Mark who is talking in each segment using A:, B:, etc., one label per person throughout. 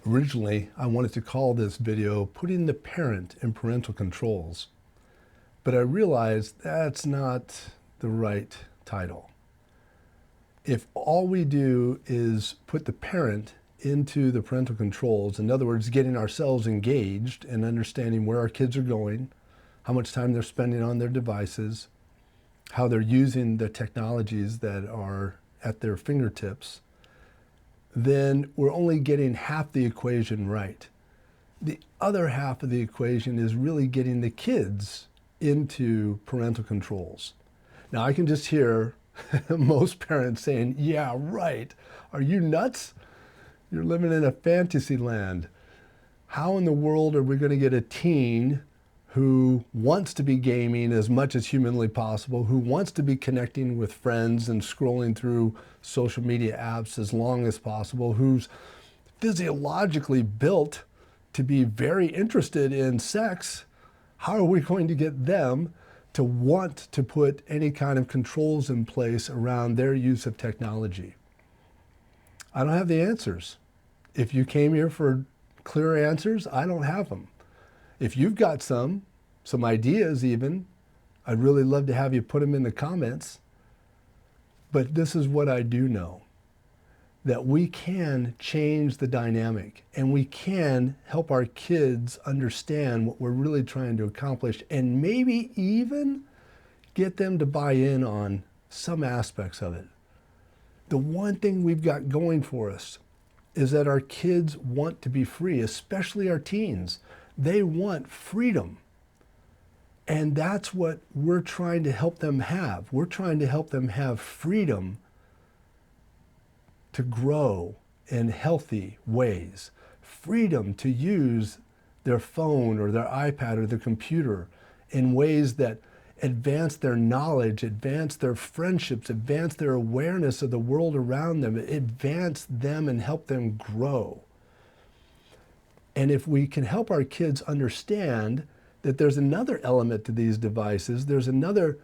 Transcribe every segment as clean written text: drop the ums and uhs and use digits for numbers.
A: Originally, I wanted to call this video Putting the Parent in Parental Controls, but I realized that's not the right title. If all we do is put the parent into the parental controls, in other words, getting ourselves engaged and understanding where our kids are going, how much time they're spending on their devices, how they're using the technologies that are at their fingertips, then we're only getting half the equation right. The other half of the equation is really getting the kids into parental controls. Now I can just hear most parents saying, yeah, right. Are you nuts? You're living in a fantasy land. How in the world are we going to get a teen who wants to be gaming as much as humanly possible, who wants to be connecting with friends and scrolling through social media apps as long as possible, who's physiologically built to be very interested in sex? How are we going to get them to want to put any kind of controls in place around their use of technology? I don't have the answers. If you came here for clear answers, I don't have them. If you've got some ideas even, I'd really love to have you put them in the comments. But this is what I do know, that we can change the dynamic and we can help our kids understand what we're really trying to accomplish and maybe even get them to buy in on some aspects of it. The one thing we've got going for us is that our kids want to be free, especially our teens. They want freedom. And that's what we're trying to help them have. We're trying to help them have freedom to grow in healthy ways, freedom to use their phone or their iPad or their computer in ways that advance their knowledge, advance their friendships, advance their awareness of the world around them, advance them and help them grow. And if we can help our kids understand that there's another element to these devices, there's another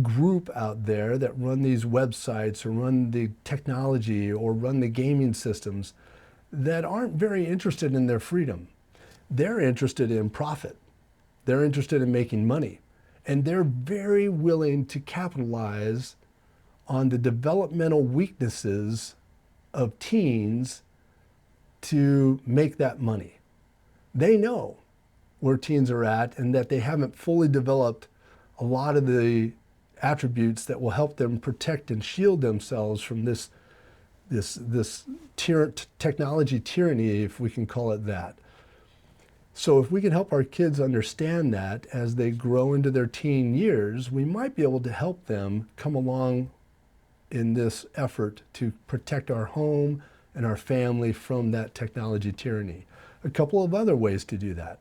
A: group out there that run these websites or run the technology or run the gaming systems that aren't very interested in their freedom. They're interested in profit. They're interested in making money. And they're very willing to capitalize on the developmental weaknesses of teens to make that money. They know where teens are at and that they haven't fully developed a lot of the attributes that will help them protect and shield themselves from this technology tyranny, if we can call it that. So if we can help our kids understand that as they grow into their teen years, we might be able to help them come along in this effort to protect our home and our family from that technology tyranny. A couple of other ways to do that.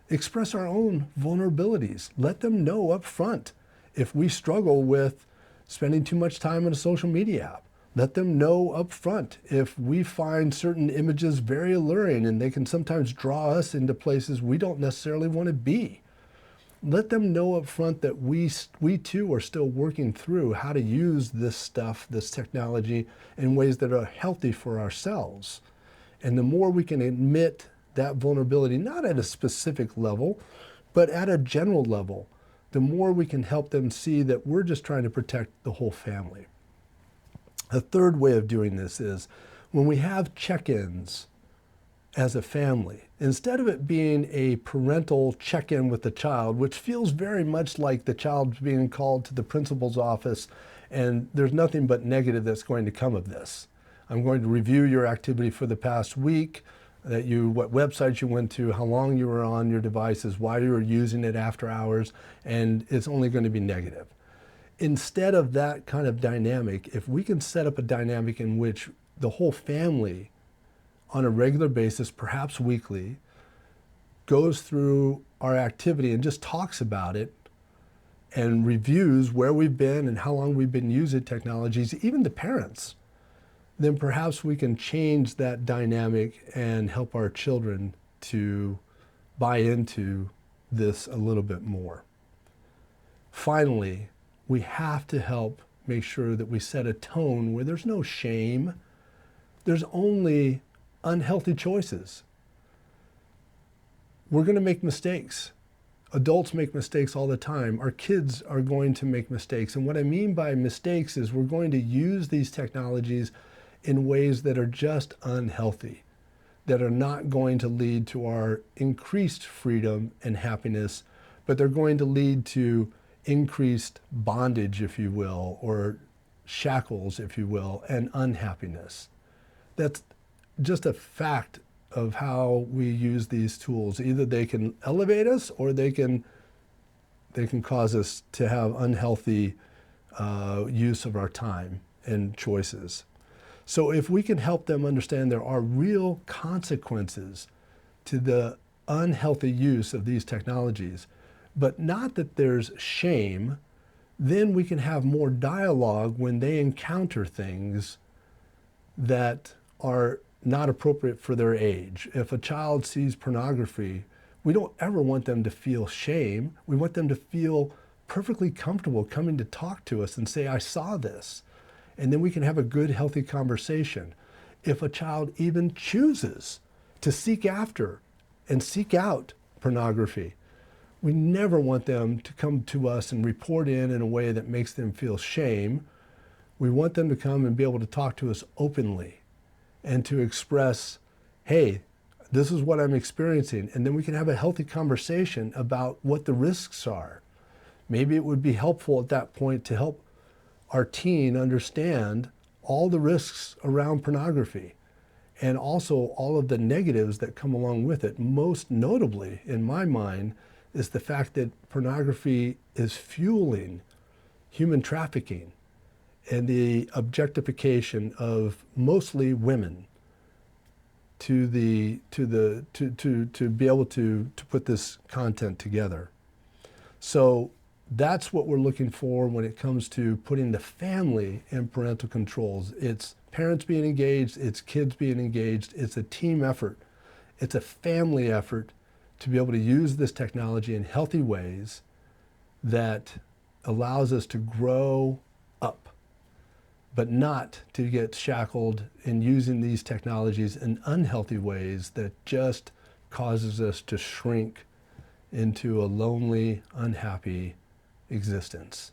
A: Express our own vulnerabilities. Let them know up front if we struggle with spending too much time on a social media app. Let them know up front if we find certain images very alluring and they can sometimes draw us into places we don't necessarily want to be. Let them know up front that we too are still working through how to use this stuff, this technology, in ways that are healthy for ourselves. And the more we can admit that vulnerability, not at a specific level, but at a general level, the more we can help them see that we're just trying to protect the whole family. A third way of doing this is when we have check-ins as a family, instead of it being a parental check-in with the child, which feels very much like the child's being called to the principal's office and there's nothing but negative that's going to come of this. I'm going to review your activity for the past week, what websites you went to, how long you were on your devices, why you were using it after hours, and it's only going to be negative. Instead of that kind of dynamic, if we can set up a dynamic in which the whole family on a regular basis, perhaps weekly, goes through our activity and just talks about it and reviews where we've been and how long we've been using technologies, even the parents, then perhaps we can change that dynamic and help our children to buy into this a little bit more. Finally, we have to help make sure that we set a tone where there's no shame. There's only unhealthy choices. We're going to make mistakes. Adults make mistakes all the time. Our kids are going to make mistakes. And what I mean by mistakes is we're going to use these technologies in ways that are just unhealthy, that are not going to lead to our increased freedom and happiness, but they're going to lead to increased bondage, if you will, or shackles, if you will, and unhappiness. That's just a fact of how we use these tools. Either they can elevate us or they can cause us to have unhealthy use of our time and choices. So if we can help them understand there are real consequences to the unhealthy use of these technologies, but not that there's shame, then we can have more dialogue when they encounter things that are not appropriate for their age. If a child sees pornography, we don't ever want them to feel shame. We want them to feel perfectly comfortable coming to talk to us and say, I saw this. And then we can have a good, healthy conversation. If a child even chooses to seek after and seek out pornography, we never want them to come to us and report in a way that makes them feel shame. We want them to come and be able to talk to us openly and to express, hey, this is what I'm experiencing. And then we can have a healthy conversation about what the risks are. Maybe it would be helpful at that point to help our teen understand all the risks around pornography and also all of the negatives that come along with it. Most notably, in my mind, is the fact that pornography is fueling human trafficking and the objectification of mostly women to be able to put this content together. So that's what we're looking for when it comes to putting the family in parental controls. It's parents being engaged, it's kids being engaged, it's a team effort. It's a family effort to be able to use this technology in healthy ways that allows us to grow up, but not to get shackled in using these technologies in unhealthy ways that just causes us to shrink into a lonely, unhappy existence.